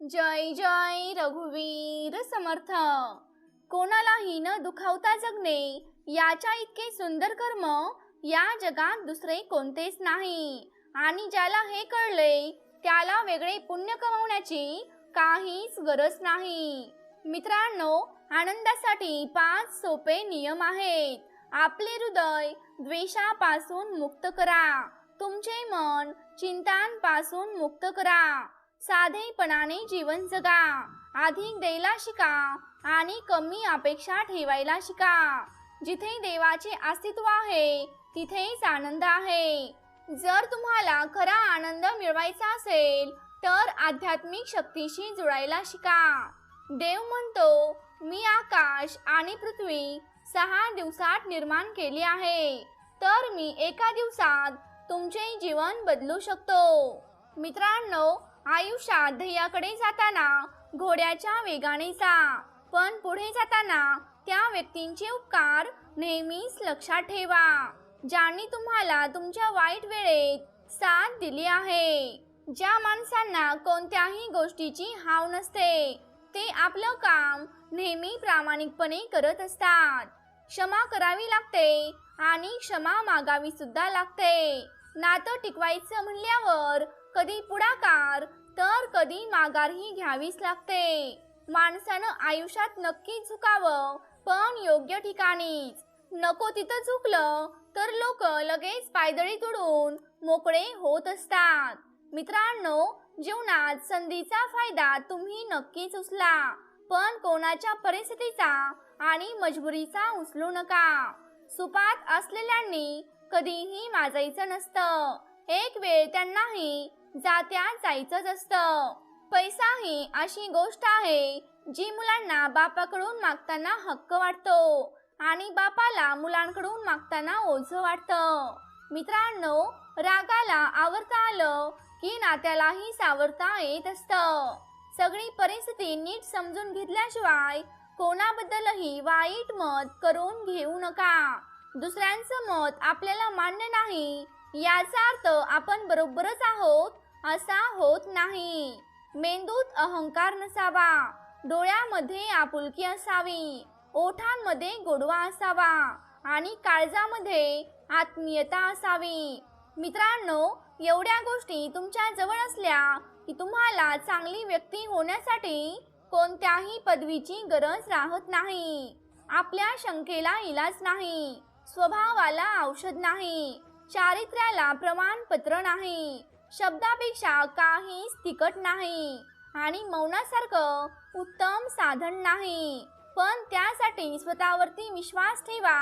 जय जय रघुवीर समर्थ। कोणालाही न दुखावता जगणे याच्या इतके सुंदर कर्म या जगात दुसरे कोणतेच नाही। आणि ज्याला हे कळले त्याला वेगळे पुण्य कमवण्याची काहीच गरज नाही। मित्रांनो, आनंदासाठी 5 सोपे नियम आहेत। आपले हृदय द्वेषापासून मुक्त करा, तुमचे मन चिंतांपासून मुक्त करा, साधेपणाने जीवन जगा, अधिक द्यायला शिका आणि कमी अपेक्षा ठेवायला शिका। जिथे देवाचे अस्तित्व आहे तिथेच आनंद आहे। जर तुम्हाला खरा आनंद मिळवायचा असेल तर आध्यात्मिक शक्तीशी जुळायला शिका। देव म्हणतो, मी आकाश आणि पृथ्वी 6 दिवसात निर्माण केली आहे, तर मी एका दिवसात तुमचे जीवन बदलू शकतो। मित्रांनो, आयुष्यात ध्येयाकडे जाताना घोड्याच्या वेगाने जा, पण पुढे जाताना त्या व्यक्तींचे उपकार नेहमीच लक्षात ठेवा, ज्यांनी तुम्हाला तुमच्या वाईट वेळेत साथ दिली आहे। ज्या माणसांना कोणत्याही गोष्टीची हाव नसते ते आपलं काम नेहमी प्रामाणिकपणे करत असतात। क्षमा करावी लागते आणि क्षमा मागावी सुद्धा लागते। नातं टिकवायचं म्हणल्यावर कधी पुढाकार तर कधी माघारही घ्यावीच लागते। माणसानं आयुष्यात नक्कीच झुकावं, पण योग्य ठिकाणीच। नको तिथं झुकलं तर लोक लगेच पायदळी तुडून मोकळे होत असतात। मित्रांनो, जीवनात संधीचा फायदा तुम्ही नक्कीच उचला, पण कोणाच्या परिस्थितीचा आणि मजबुरीचा उचलू नका। सुपात असलेल्यांनी कधीही माजायचं नसतं, एक वेळ त्यांनाही जात्यात जायचंच असतं। पैसा ही अशी गोष्ट आहे जी मुलांना बापाकडून मागताना हक्क वाटतो आणि बापाला मुलांकडून मागताना ओझं वाटतं। मित्रांनो, रागाला आवरता आलं की नात्यालाही सावरता येत असतं। सगळी परिस्थिती नीट समजून घेतल्याशिवाय कोणाबद्दलही वाईट मत करून घेऊ नका। दुसऱ्यांचं मत आपल्याला मान्य नाही याचा अर्थ आपण बरोबरच आहोत असा होत नाही। मेंदूत अहंकार नसावा, डोळ्यामध्ये आपुलकी असावी, ओठांमध्ये गोडवा असावा आणि काळजामध्ये आत्मीयता असावी। मित्रांनो, एवढ्या गोष्टी तुमच्या जवळ असल्या की तुम्हाला चांगली व्यक्ती होण्यासाठी कोणत्याही पदवीची गरज राहत नाही। आपल्या शंकेला इलाज नाही, स्वभावाला औषध नाही, चारित्र्याला प्रमाणपत्र नाही, शब्दापेक्षा काहीच तिखट नाही आणि मौनासारखं उत्तम साधन नाही। पण त्यासाठी स्वतःवरती विश्वास ठेवा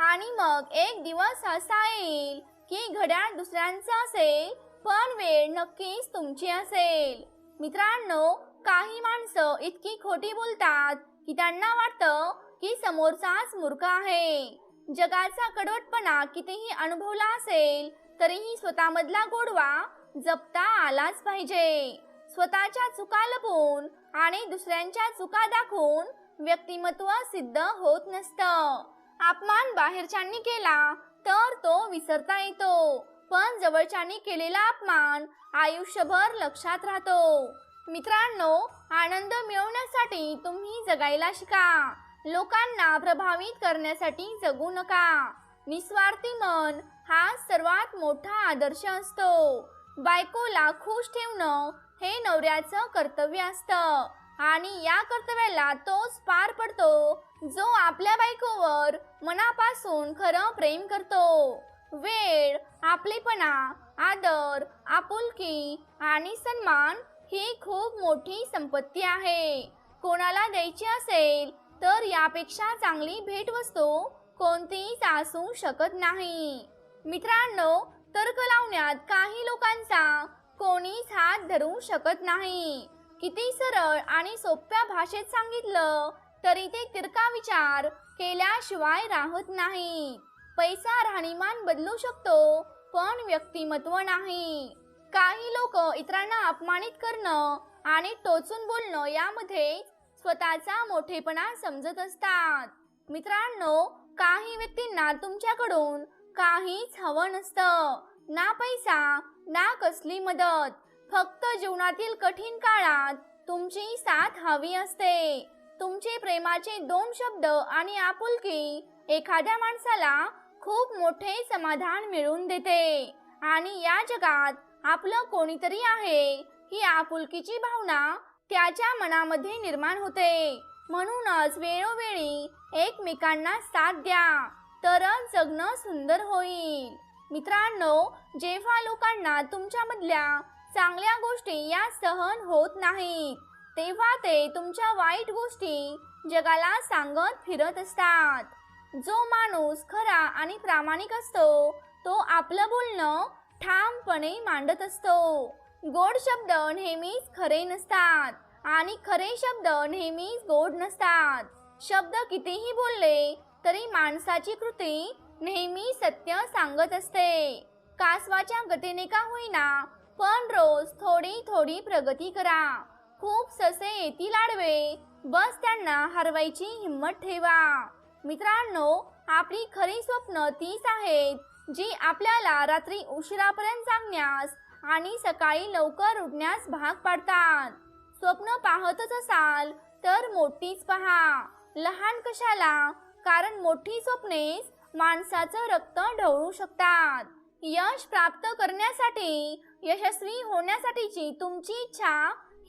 आणि मग एक दिवस असा येईल की घड्याळ दुसऱ्यांचं असेल पण वेळ नक्कीच तुमची असेल। मित्रांनो, काही माणसं इतकी खोटी बोलतात की त्यांना वाटतं की समोरचाच मूर्ख आहे। जगाचा कडवटपणा कितीही अनुभवला असेल तरीही स्वतःमधला गोडवा जपता आलाच पाहिजे। स्वतःच्या चुका लपवून आणि दुसऱ्यांच्या चुका दाखवून व्यक्तिमत्व सिद्ध होत नसतं। अपमान बाहेरच्यांनी केला तर तो विसरता येतो, पण जवळच्यांनी केलेला अपमान आयुष्यभर लक्षात राहतो। मित्रांनो, आनंद मिळवण्यासाठी तुम्ही जगायला शिका, लोकांना प्रभावित करण्यासाठी जगू नका। निस्वार्थी मन हा सर्वात मोठा आदर्श असतो। बायकोला खुश ठेवणं हे नवऱ्याचं कर्तव्य असतं आणि या कर्तव्याला तोच पार पडतो जो आपल्या बायकोवर मनापासून खरं प्रेम करतो। वेळ, आपलेपणा, आदर, आपुलकी आणि सन्मान ही खूप मोठी संपत्ती आहे। कोणाला द्यायची असेल तर यापेक्षा चांगली भेटवस्तू कोणतीच असू शकत नाही। मित्रांनो, तर्क लावण्यात काही लोकांचा कोणीच हात धरू शकत नाही। किती सरळ आणि सोप्या भाषेत सांगितलं तरी ते तिरका विचार केल्याशिवाय राहत नाही। पैसा राहणीमान बदलू शकतो पण व्यक्तिमत्व नाही। काही लोक इतरांना अपमानित करणं आणि टोचून बोलणं यामध्ये स्वतःचा मोठेपणा समजत असतात। मित्रांनो, काही व्यक्तींना तुमच्याकडून काहीच हवं नसतं, ना पैसा ना कसली मदत, फक्त जीवनातील कठीण काळात तुमची साथ हवी असते. तुमचे प्रेमाचे 2 शब्द आणि आपुलकी एखाद्या माणसाला खूप मोठे समाधान मिळवून देते. आणि या जगात आपलं कोणीतरी आहे ही आपुलकीची भावना त्याच्या मनामध्ये निर्माण होते. म्हणूनच वेळोवेळी एकमेकांना साथ द्या, तरच जगणं सुंदर होईल. मित्रांनो, जेव्हा लोकांना तुमच्यामधल्या चांगल्या गोष्टी या सहन होत नाहीत, तेव्हा ते तुमच्या वाईट गोष्टी जगाला सांगत फिरत असतात. जो माणूस खरा आणि प्रामाणिक असतो तो आपलं बोलणं ठामपणे मांडत असतो. गोड शब्द नेहमीच खरे नसतात आणि खरे शब्द नेहमीच गोड नसतात. शब्द कितीही बोलले तरी माणसाची कृती नेहमी सत्य सांगत असते. कासवाच्या गतीने का होईना पण रोज थोडी थोडी प्रगती करा. खूप ससे येतील आडवे, बस त्यांना हरवायची हिंमत ठेवा. मित्रांनो, आपली खरी स्वप्न तीच आहेत जी आपल्याला रात्री उशिरापर्यंत जागण्यास आणि सकाळी लवकर उठण्यास भाग पाडतात. स्वप्न पाहतच असाल तर मोठीच पहा, लहान कशाला, कारण मोठी स्वप्नेच माणसाचं रक्त ढवळू शकतात. यश प्राप्त करण्यासाठी, यशस्वी होण्यासाठीची तुमची इच्छा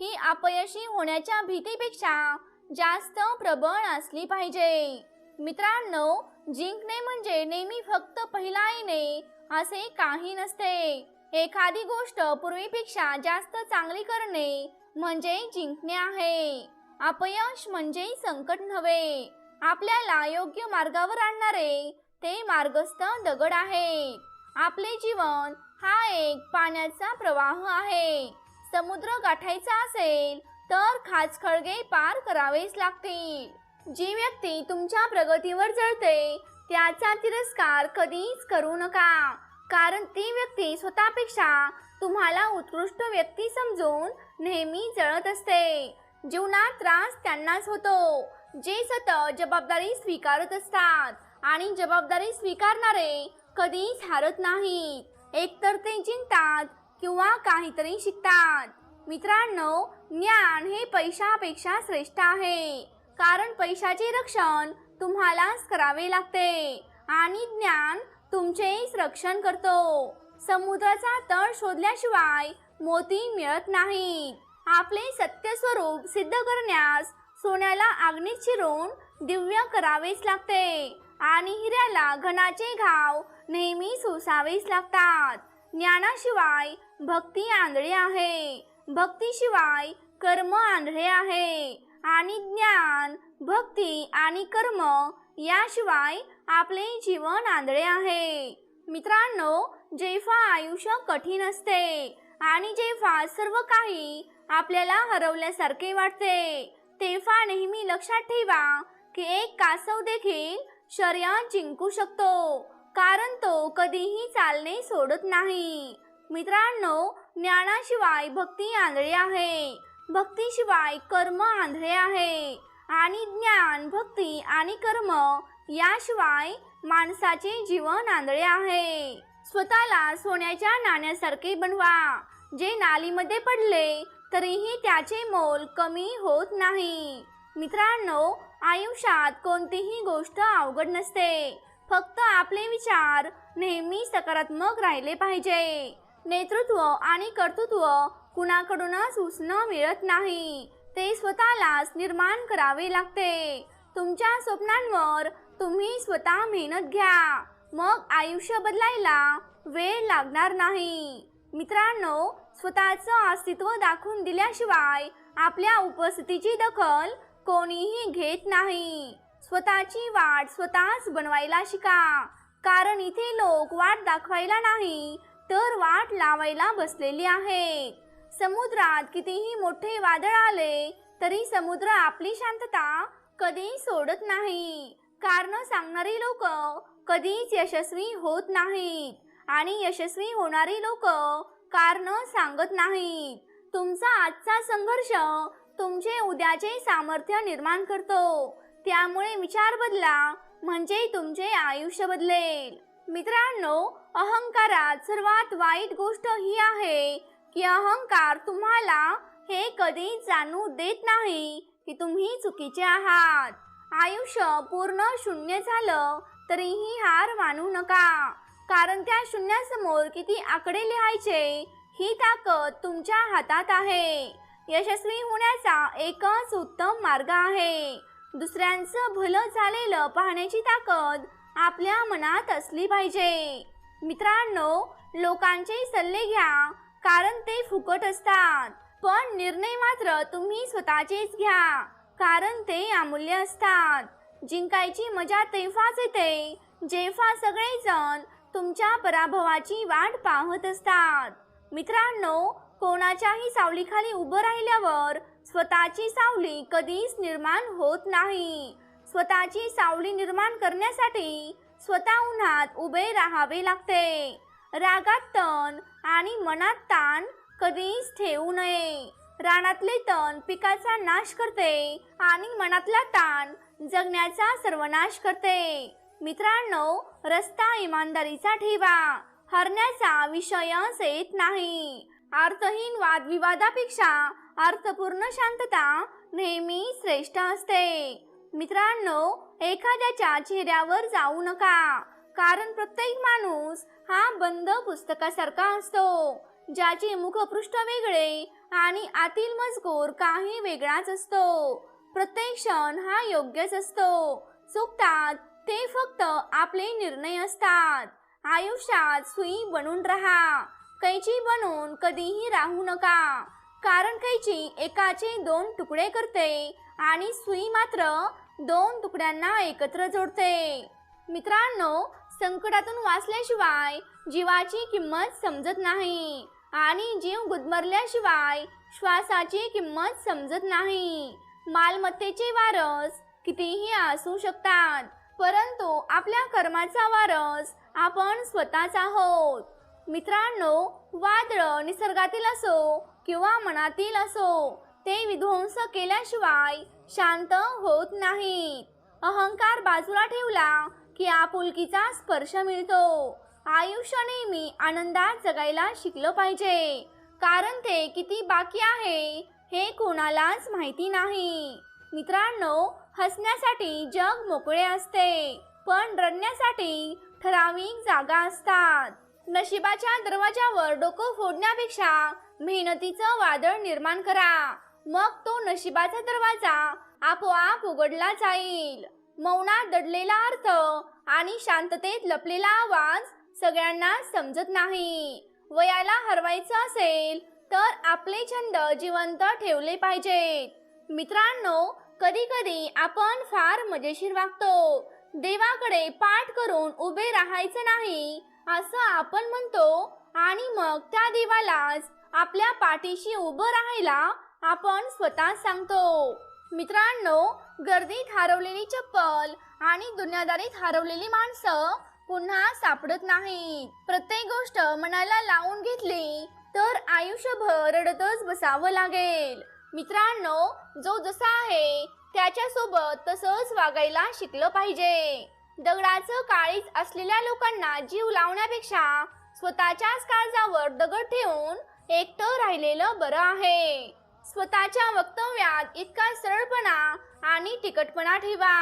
ही अपयशी होण्याच्या भीतीपेक्षा जास्त प्रबळ असली पाहिजे. मित्रांनो, जिंकणे म्हणजे नेहमी फक्त पहिला येणे असे काही नसते. एखादी गोष्ट पूर्वीपेक्षा जास्त चांगली करणे म्हणजे जिंकणे आहे. अपयश म्हणजे संकट नव्हे, आपल्याला योग्य मार्गावर आणणारे ते मार्गस्थ दगड आहेत. आपले जीवन हा एक पाण्याचा प्रवाह आहे. समुद्र गाठायचा असेल तर खाचखळगे पार करावेच लागतील. जी व्यक्ती तुमच्या प्रगतीवर जळते त्याचा तिरस्कार कधीच करू नका, कारण ती व्यक्ती स्वतःपेक्षा तुम्हाला उत्कृष्ट व्यक्ती समजून नेहमी जळत असते. जीवनात त्रास त्यांनाच होतो जे सतत जबाबदारी स्वीकारत असतात, आणि जबाबदारी स्वीकारणारे कधीच हारत नाहीत. एकतर ते जिंकतात किंवा काहीतरी शिकतात. मित्रांनो, ज्ञान हे पैशापेक्षा श्रेष्ठ आहे, कारण पैशाचे रक्षण तुम्हालाच करावे लागते आणि ज्ञान तुमचेच रक्षण करतो. समुद्राचा तळ शोधल्याशिवाय मोती मिळत नाहीत. आपले सत्य स्वरूप सिद्ध करण्यास सोन्याला आग्नीत चिरून दिव्य करावेच लागते आणि हिऱ्याला घनाचे घाव नेहमी सोसावेच लागतात. ज्ञानाशिवाय भक्ती आंधळी आहे, भक्तीशिवाय कर्म आंधळे आहे, आणि ज्ञान, भक्ती आणि कर्म याशिवाय आपले जीवन आंधळे आहे. मित्रांनो, जेव्हा आयुष्य कठीण असते आणि जेव्हा सर्व काही आपल्याला हरवल्यासारखे वाटते, तेव्हा नेहमी लक्षात ठेवा की एक कासव देखील शर्यत जिंकू शकतो, कारण तो कधीही चालणे सोडत नाही. मित्रांनो, ज्ञानाशिवाय भक्ती आंधळी आहे, भक्तीशिवाय कर्म आंधळे आहे, आणि ज्ञान, भक्ती आणि कर्म याशिवाय माणसाचे जीवन आंधळे आहे. स्वतःला सोन्याच्या नाण्यासारखे बनवा, जे नालीमध्ये पडले तरीही त्याचे मोल कमी होत नाही. मित्रांनो, आयुष्यात कोणतीही गोष्ट अवघड नसते, फक्त आपले विचार नेहमी सकारात्मक राहिले पाहिजे. नेतृत्व आणि कर्तृत्व कुणाकडूनच उसणं मिळत नाही, ते स्वतःलाच निर्माण करावे लागते. तुमच्या स्वप्नांवर तुम्ही स्वतः मेहनत घ्या, मग आयुष्य बदलायला वेळ लागणार नाही. मित्रांनो, स्वतःचं अस्तित्व दाखवून दिल्याशिवाय आपल्या उपस्थितीची दखल कोणीही घेत नाही. स्वतःची वाट स्वतःच बनवायला शिका, कारण इथे लोक वाट दाखवायला नाही तर वाट लावायला बसलेली आहेत. समुद्रात कितीही मोठे वादळ आले तरी समुद्र आपली शांतता कधी सोडत नाही, कारण सांगणारी लोक कधीच यशस्वी होत नाहीत आणि यशस्वी होणारी लोक कारण सांगत नाहीत. तुमचा आजचा संघर्ष तुमचे उद्याचे सामर्थ्य निर्माण करतो, त्यामुळे विचार बदला म्हणजे तुमचे आयुष्य बदलेल. मित्रांनो, अहंकारात सर्वात वाईट गोष्ट ही आहे की अहंकार तुम्हाला हे कधीच जाणू देत नाही की तुम्ही चुकीचे आहात. आयुष्य पूर्ण शून्य झालं तरीही हार मानू नका, कारण त्या शून्यासमोर किती आकडे लिहायचे ही ताकद तुमच्या हातात आहे. यशस्वी होण्याचा एकच उत्तम मार्ग आहे. दुसऱ्यांचं भलं झालेलं पाहण्याची ताकद आपल्या मनात असली पाहिजे. मित्रांनो, लोकांचे सल्ले घ्या, कारण ते फुकट असतात, पण निर्णय मात्र तुम्ही स्वतःचेच घ्या, कारण ते अमूल्य असतात. जिंकायची मजा तेव्हाच येते जेव्हा सगळेजण तुमच्या पराभवाची वाट पाहत असतात. मित्रांनो, कोणाच्याही सावलीखाली उभं राहिल्यावर स्वतःची सावली कधीच निर्माण होत नाही. स्वतःची सावली निर्माण करण्यासाठी स्वतः उन्हात उभे राहावे लागते. रागात तण आणि मनात ताण कधीच ठेवू नये. रानातले तण पिकाचा नाश करते आणि मनातला ताण जगण्याचा सर्वनाश करते. मित्रांनो, रस्ता इमानदारीचा ठेवा, हरण्याचा विषयच येत नाही. अर्थहीन वादविवादापेक्षा अर्थपूर्ण शांतता नेहमी श्रेष्ठ असते. मित्रांनो, एखाद्याच्या चेहऱ्यावर जाऊ नका, कारण प्रत्येक माणूस हा बंद पुस्तकासारखा असतो, ज्याचे मुखपृष्ठ वेगळे आणि आतील मजकूर काही वेगळाच असतो. प्रत्येक क्षण हा योग्यच असतो. चुकतात ते फक्त आपले निर्णय असतात. आयुष्यात सुई बनून राहा, कैची बनून कधीही राहू नका, कारण कैची एकाचे 2 तुकडे करते आणि सुई मात्र 2 तुकड्यांना एकत्र जोडते. मित्रांनो, संकटातून वाचल्याशिवाय जीवाची किंमत समजत नाही आणि जीव गुदमरल्याशिवाय श्वासाची किंमत समजत नाही. मालमत्तेचे वारस कितीही असू शकतात, परंतु आपल्या कर्माचा वारस आपण स्वतःच आहोत. मित्रांनो, वादळ निसर्गातील असो किंवा मनातील असो, ते विध्वंस केल्याशिवाय शांत होत नाहीत. अहंकार बाजूला ठेवला की आपुलकीचा स्पर्श मिळतो. आयुष्य नेहमी आनंदात जगायला शिकलं पाहिजे, कारण ते किती बाकी आहे हे कोणालाच माहिती नाही. मित्रांनो, हसण्यासाठी जग मोकळे असते, पण रडण्यासाठी ठराविक जागा असतात. नशिबाच्या दरवाजावर डोकं फोडण्यापेक्षा मेहनतीचं वादळ निर्माण करा, मग तो नशिबाचा दरवाजा आपोआप उघडला जाईल. मौनात दडलेला अर्थ आणि शांततेत लपलेला आवाज सगळ्यांना समजत नाही. वयाला हरवायचं असेल तर आपले छंद जिवंत ठेवले पाहिजेत. मित्रांनो, कधी कधी आपण फार मजेशीर वागतो. देवाकडे पाठ करून उभे राहायचं नाही असं आपण म्हणतो आणि मग त्या देवालाच आपल्या पाठीशी उभं राहायला आपण स्वतः सांगतो. मित्रांनो, गर्दीत हरवलेली चप्पल आणि दुनियादारीत हरवलेली माणसं पुन्हा सापडत नाहीत. प्रत्येक गोष्ट मनाला लावून घेतली तर आयुष्यभर रडतच बसावं लागेल. मित्रांनो, जो जसा आहे त्याच्यासोबत तसंच वागायला शिकलं पाहिजे. दगडाचं काळीज असलेल्या लोकांना जीव लावण्यापेक्षा स्वतःच्याच काळजावर दगड ठेवून एकटं राहिलेलं बरं आहे. स्वतःच्या वक्तव्यात इतका सरळपणा आणि तिखटपणा ठेवा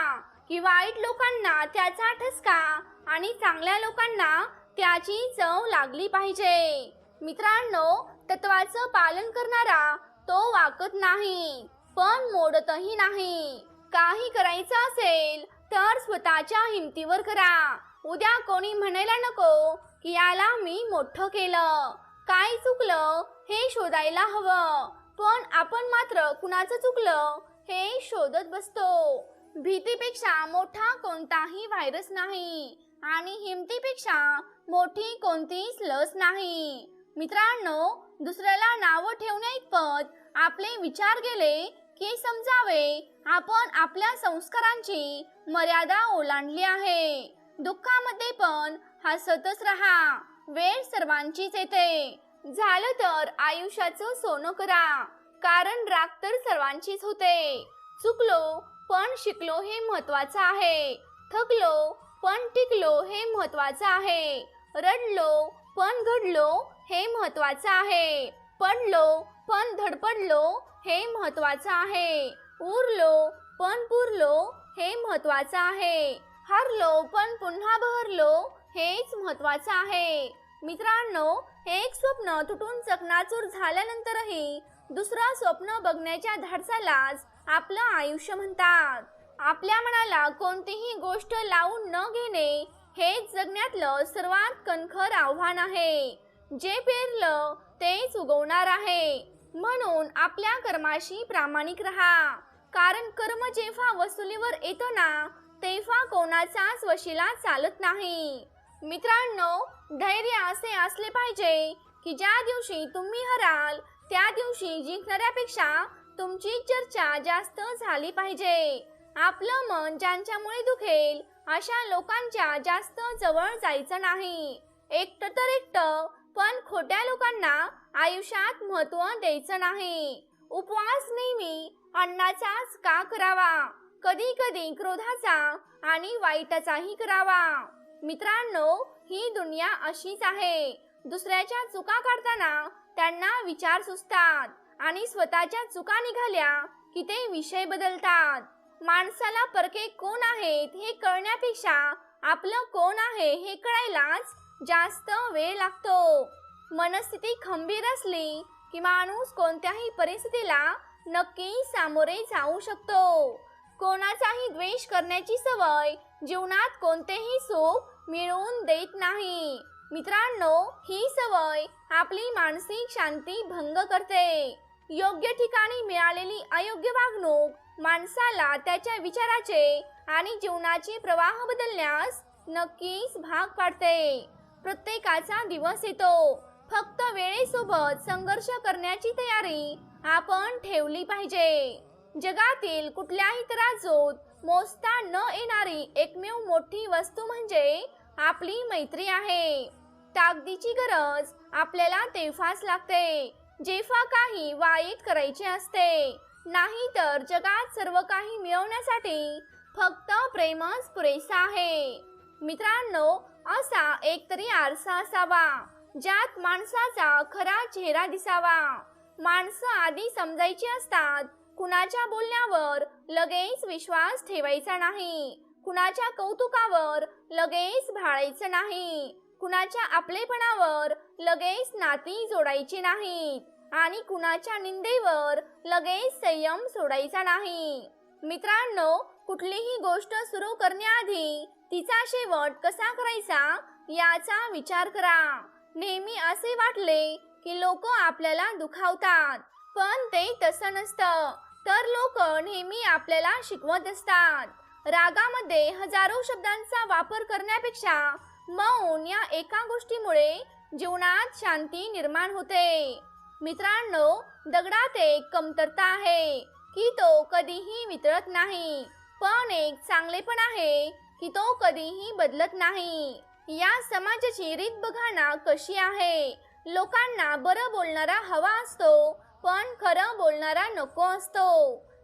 की वाईट लोकांना त्याचा ठसका आणि चांगल्या लोकांना त्याची चव लागली पाहिजे. मित्रांनो, तत्वाचं पालन करणारा तो वाकत नाही, पण मोडतही नाही. काही करायचं असेल तर स्वतःच्या हिमतीवर करा. उद्या कोणी म्हणायला नको की याला मी मोठं केलं. काय चुकलं हे शोधायला हवं, पण आपण मात्र कुणाचं चुकलं हे शोधत बसतो. भीतीपेक्षा मोठा कोणताही व्हायरस नाही आणि हिमतीपेक्षा मोठी कोणतीच लस नाही. मित्रांनो, दुसऱ्याला नावं ठेवण्याइतपत आपले विचार गेले की समजावे आपण आपल्या संस्कारांची मर्यादा ओलांडली आहे. दुःखामध्ये पण हसतच राहा, वेळ सर्वांचीच येते. झालं तर आयुष्याचं सोनं करा, कारण राग तर सर्वांचीच होते. चुकलो पण शिकलो हे महत्वाचं आहे. थकलो पण टिकलो हे महत्वाचं आहे. रडलो पण घडलो हे महत्वाचं आहे. पडलो पण धडपडलो हे महत्वाचं आहे. उरलो पण पुरलो हे महत्वाचं आहे. हरलो पण पुन्हा बहरलो हेच महत्वाचं आहे. मित्रांनो, एक स्वप्न तुटून चकनाचूर झाल्यानंतरही दुसरं स्वप्न बघण्याच्या धाडसालाच आपलं आयुष्य म्हणतात. आपल्या मनाला कोणतीही गोष्ट लावून न घेणे हेच जगण्यातलं सर्वात कणखर आव्हान आहे. जे पेरलं तेच उगवणार आहे. म्हणून आपल्या कर्माशी प्रामाणिक राहा. कारण कर्म जेव्हा वसुलीवर येतं ना, तेव्हा कोणाचाच वशिला चालत नाही. मित्रांनो, धैर्य असे असले पाहिजे की ज्या दिवशी तुम्ही हराल त्या दिवशी जिंकणाऱ्यापेक्षा तुमची चर्चा जास्त झाली पाहिजे. आपलं मन ज्यांच्यामुळे दुखेल अशा लोकांच्या जास्त जवळ जायचं नाही. एकटं तर एकटं, पण खोट्या लोकांना आयुष्यात महत्त्व द्यायचं नाही. उपवास नेहमी अन्नाचाच का करावा, कधी कधी क्रोधाचा आणि वाईटाचाही करावा. मित्रांनो, ही दुनिया अशीच आहे. दुसऱ्याच्या चुका काढताना त्यांना विचार सुचतात आणि स्वतःच्या चुका निघाल्या की ते विषय बदलतात. माणसाला परके कोण आहेत हे कळण्यापेक्षा आपलं कोण आहे हे कळायलाच जास्त वेळ लागतो. मनस्थिती खंबीर असली की माणूस कोणत्याही परिस्थितीला नक्की सामोरे जाऊ शकतो. कोणाचाही द्वेष करण्याची सवय जीवनात कोणतेही सुख मिळवून देत नाही. मित्रांनो, ही सवय आपली मानसिक शांती भंग करते. योग्य ठिकाणी मिळालेली अयोग्य वागणूक माणसाला त्याच्या विचाराचे आणि जीवनाचे प्रवाह बदलण्यास नक्कीच भाग पाडते. प्रत्येकाचा दिवस येतो, फक्त वेळेसोबत संघर्ष करण्याची तयारी आपण ठेवली पाहिजे. जगातील कुठल्याही तराजूत मोजता न येणारी एकमेव मोठी वस्तू म्हणजे आपली मैत्री आहे. ताकदीची गरज आपल्याला तेव्हाच लागते जेव्हा काही वाईट करायचे असते. नाहीतर जगात सर्व काही मिळवण्यासाठी फक्त प्रेमच पुरेसा आहे. मित्रांनो, असा एकतरी आरसा असावा ज्यात माणसाचा खरा चेहरा दिसावा. माणसं आधी समजायची असतात. कुणाच्या बोलण्यावर लगेच विश्वास ठेवायचा नाही. कुणाच्या कौतुकावर लगेच भाळायचं नाही. कुणाच्या आपलेपणावर लगेच नाती जोडायची नाहीत आणि कुणाच्या निंदेवर लगेच संयम सोडायचा नाही. मित्रांनो, कुठलीही गोष्ट सुरू करण्याआधी तिचा शेवट कसा करायचा याचा विचार करा. नेहमी असे वाटले की लोक आपल्याला दुखावतात, पण ते तसं नसतं. तर लोक नेहमी आपल्याला शिकवत असतात. रागामध्ये हजारो शब्दांचा वापर करण्यापेक्षा मौन या एका गोष्टीमुळे जीवनात शांती निर्माण होते. मित्रांनो, दगडात एक कमतरता आहे की तो कधीही वितळत नाही, पण एक चांगलेपण आहे की तो कधीही बदलत नाही. या समाजाची रीत बघा ना कशी आहे. लोकांना बरं बोलणारा हवा असतो, पण खरं बोलणारा नको असतो.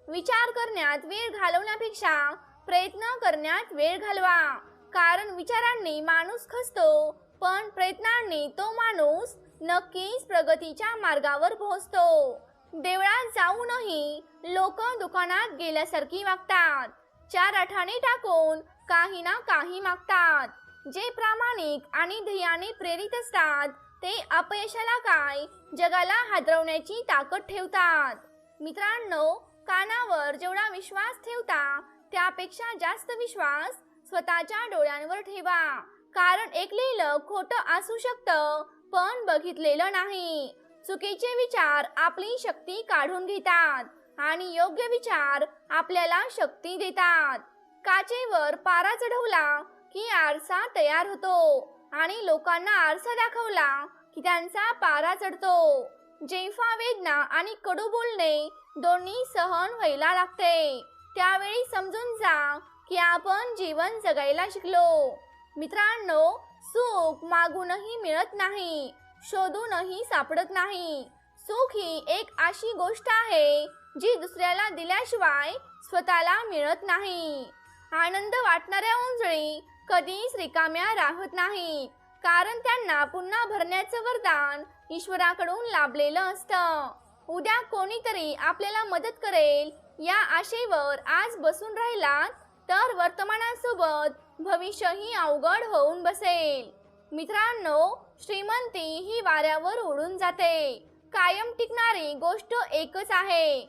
विचार करण्यात वेळ घालवण्यापेक्षा प्रयत्न करण्यात वेळ घालवा. कारण विचारांनी माणूस खचतो, पण प्रयत्नांनी तो माणूस नक्कीच प्रगतीच्या मार्गावर पोहोचतो. देवळात जाऊनही लोक दुकानात गेल्यासारखी वागतात. चार आठाणे टाकून काही ना काही मागतात. जे प्रामाणिक आणि ध्येयाने प्रेरित असतात ते अपयशाला काय, जगाला हादरवण्याची ताकद ठेवतात. मित्रांनो, कानावर जेवढा विश्वास ठेवता त्यापेक्षा जास्त विश्वास स्वतःच्या डोळ्यांवर ठेवा. कारण ऐकलेलं खोटं असू शकतं, पण बघितलेलं नाही. चुकीचे विचार आपली शक्ती काढून घेतात आणि योग्य विचार आपल्याला शक्ती देतात. काचेवर पारा चढवला की आरसा तयार होतो आणि लोकांना आरसा दाखवला की त्यांचा पारा चढतो. जेव्हा वेदना आणि कडू बोलणे दोन्ही सहन व्हायला लागते, त्यावेळी समजून जा की आपण जीवन जगायला शिकलो. मित्रांनो, सुख मागूनही मिळत नाही, शोधूनही सापडत नाही. सुख ही एक अशी गोष्ट आहे जी दुसऱ्याला दिल्याशिवाय स्वतःला मिळत नाही. आनंद वाटणाऱ्या ओंजळी कधीच रिकाम्या राहत नाहीत, कारण त्यांना पुन्हा भरण्याचं वरदान ईश्वराकडून लाभलेलं असतं. उद्या कोणीतरी आपल्याला मदत करेल या आशेवर आज बसून राहिलात तर वर्तमानासोबत भविष्यही अवघड होऊन बसेल. मित्रांनो, श्रीमंती ही वाऱ्यावर उडून जाते. कायम टिकणारी गोष्ट एकच आहे,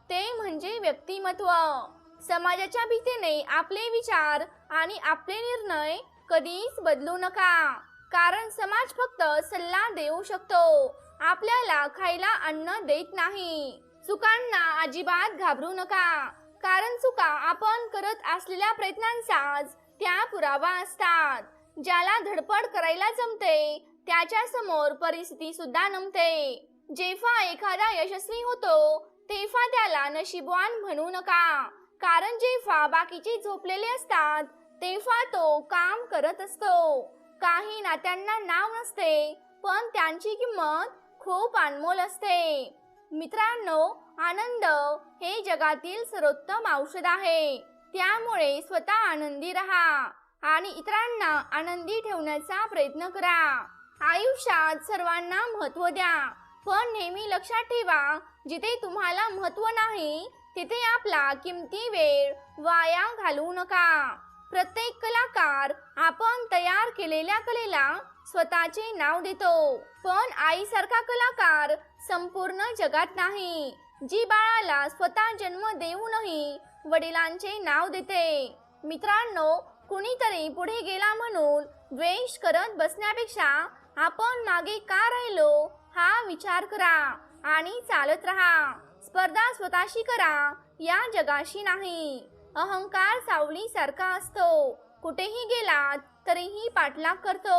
ते म्हणजे व्यक्तिमत्व. समाजाच्या भीतीने आपले विचार आणि आपले निर्णय कधीच बदलू नका, कारण समाज फक्त सल्ला देऊ शकतो, आपल्याला खायला अन्न देत नाही. चुकांना अजिबात घाबरू नका, कारण चुका आपण करत असलेल्या प्रयत्नांचाच त्या पुरावा असतात. ज्याला धडपड करायला जमते त्याच्या समोर परिस्थिती सुद्धा नमते. जेव्हा एखादा यशस्वी होतो तेव्हा त्याला नशीबवान म्हणू नका, कारण जेव्हा बाकीचे झोपलेले असतात तेव्हा तो काम करत असतो. काही नात्यांना नाव नसते, पण त्यांची किंमत खूप अनमोल असते. मित्रांनो, आनंद हे जगातील सर्वोत्तम औषध आहे. त्यामुळे स्वतः आनंदी राहा आणि इतरांना आनंदी ठेवण्याचा प्रयत्न करा. आयुष्यात सर्वांना महत्त्व द्या, पण नेहमी लक्षात ठेवा, जिथे तुम्हाला महत्त्व नाही तिथे आपला किमती वेळ वाया घालवू नका. प्रत्येक कलाकार आपण तयार केलेल्या कलेला स्वतःचे नाव देतो, पण आईसारखा कलाकार संपूर्ण जगात नाही, जी बाळाला स्वतः जन्म देऊनही वडिलांचे नाव देते. मित्रांनो, कुणीतरी पुढे गेला म्हणून द्वेष करत बसण्यापेक्षा आपण मागे का राहिलो हा विचार करा आणि चालत राहा. स्पर्धा स्वतःशी करा, या जगाशी नाही. अहंकार सावलीसारखा असतो, कुठेही गेलात तरीही पाठलाग करतो.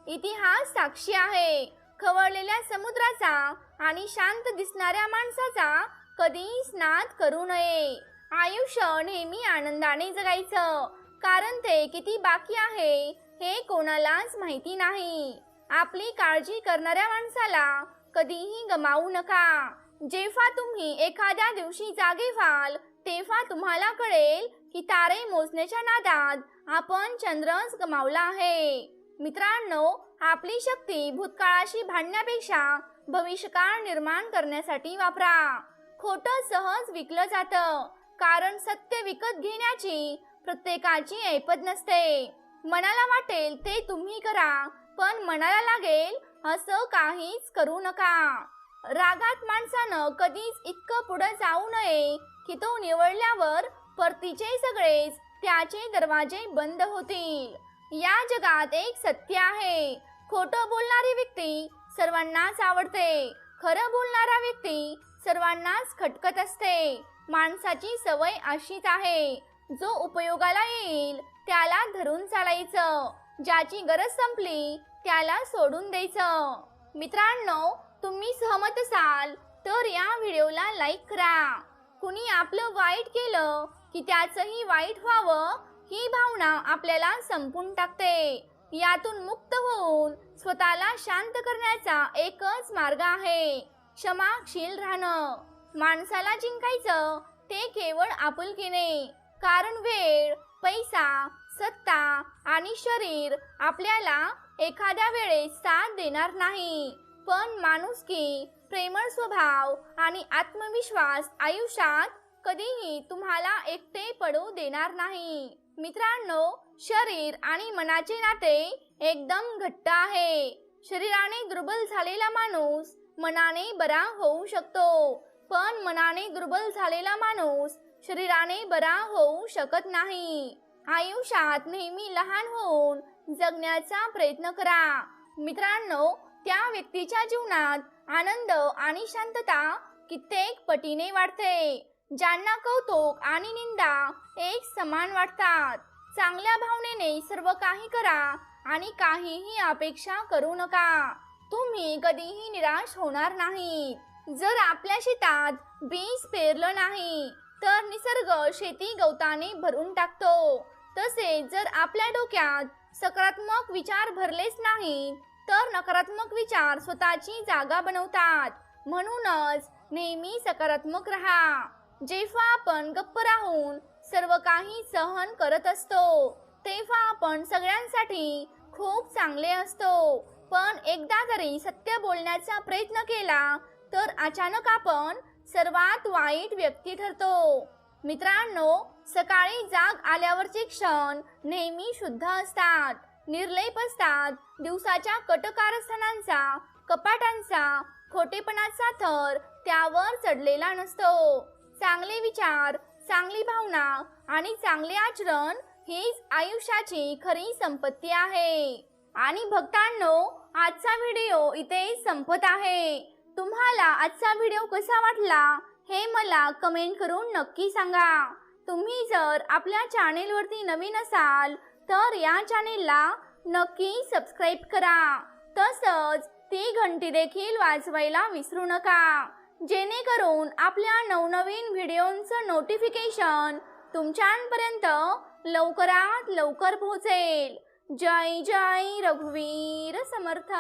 इतिहास साक्षी आहे, खवळलेल्या समुद्राचा आणि शांत दिसणाऱ्या माणसाचा कधीच नाद करू नये. आयुष्य नेहमी आनंदाने जगायचं, कारण ते किती बाकी आहे हे कोणालाच माहिती नाही. आपली काळजी करणाऱ्या माणसाला कधीही गमावू नका. जेव्हा तुम्ही एखाद्या दिवशी जागे व्हाल तेव्हा तुम्हाला कळेल की तारे मोजण्याच्या नादात आपण चंद्रच गमावला आहे. मित्रांनो, आपली शक्ती भूतकाळाशी भांडण्यापेक्षा भविष्यकाळ निर्माण करण्यासाठी वापरा. खोटं सहज विकलं जातं, कारण सत्य विकत घेण्याची प्रत्येकाची ऐपत नसते. मनाला वाटेल ते तुम्ही करा, पण मनाला लागेल असं काहीच करू नका. रागात माणसानं कधीच इतकं पुढे जाऊ नये की तो निवडल्यावर परतीचे सगळेच त्याचे दरवाजे बंद होतील. या जगात एक सत्य आहे, खोटं बोलणारी व्यक्ती सर्वांनाच आवडते, खरं बोलणारा व्यक्ती सर्वांनाच खटकत असते. माणसाची सवय अशीच आहे, जो उपयोगाला येईल त्याला धरून चालायचं, ज्याची गरज संपली त्याला सोडून द्यायचं. मित्रांनो, तुम्ही सहमत असाल तर या व्हिडिओला लाईक करा. कुणी आपलं वाईट केलं की त्याचंही वाईट व्हावं ही भावना आपल्याला संपून टाकते. यातून मुक्त होऊन स्वतःला शांत करण्याचा एकच मार्ग आहे, क्षमाशील राहणं. माणसाला जिंकायचं ते केवळ आपुलकीने, कारण वेळ, पैसा, सत्ता आणि शरीर आपल्याला एखाद्या वेळेस साथ देणार नाही, पण माणुसकी, प्रेमळ स्वभाव आणि आत्मविश्वास आयुष्यात कधीही तुम्हाला एकटे पडू देणार नाही. मित्रांनो, शरीर आणि मनाचे नाते एकदम घट्ट आहे. शरीराने दुर्बल झालेला माणूस मनाने बरा होऊ शकतो, पण मनाने दुर्बल झालेला माणूस शरीराने बरा होऊ शकत नाही. आयुष्यात नेहमी लहान होऊन जगण्याचा प्रयत्न करा. मित्रांनो, त्या व्यक्तीच्या जीवनात आनंद आणि शांतता कित्येक पटीने वाढते, ज्यांना कौतुक आणि निंदा एक समान वाटतात. चांगल्या भावनेने सर्व काही करा आणि काहीही अपेक्षा करू नका. तुम्ही कधीही निराश होणार नाही. जर आपल्या शेतात बीज पेरलं नाही तर निसर्ग शेती गवताने भरून टाकतो. तसेच जर आपल्या डोक्यात सकारात्मक विचार भरलेच नाही तर नकारात्मक विचार स्वतःची जागा बनवतात. म्हणूनच नेहमी सकारात्मक राहा. जेव्हा आपण गप्प राहून सर्व काही सहन करत असतो तेव्हा आपण सगळ्यांसाठी खूप चांगले असतो, पण एकदा जरी सत्य बोलण्याचा प्रयत्न केला तर अचानक आपण सर्वात वाईट व्यक्ती ठरतो. मित्रांनो, सकाळी जाग आल्यावरचे क्षण नेहमी शुद्ध असतात, निर्लेप असतात. दिवसाच्या कटकारस्थानांचा, कपाटांचा, खोटेपणाचा थर त्यावर चढलेला नसतो. चांगले विचार, चांगली भावना आणि चांगले आचरण हीच आयुष्याची खरी संपत्ती आहे. आणि भक्तांनो, आजचा व्हिडिओ इथे संपत आहे. तुम्हाला आजचा व्हिडिओ कसा वाटला हे मला कमेंट करून नक्की सांगा. तुम्ही जर आपल्या चॅनेलवरती नवीन असाल तर या चॅनेलला नक्की सबस्क्राईब करा. तसंच ती घंटी देखील वाजवायला विसरू नका, जेणेकरून आपल्या नवनवीन व्हिडिओंचं नोटिफिकेशन तुमच्यापर्यंत लवकरात लवकर पोहोचेल. जय जय रघुवीर समर्थ.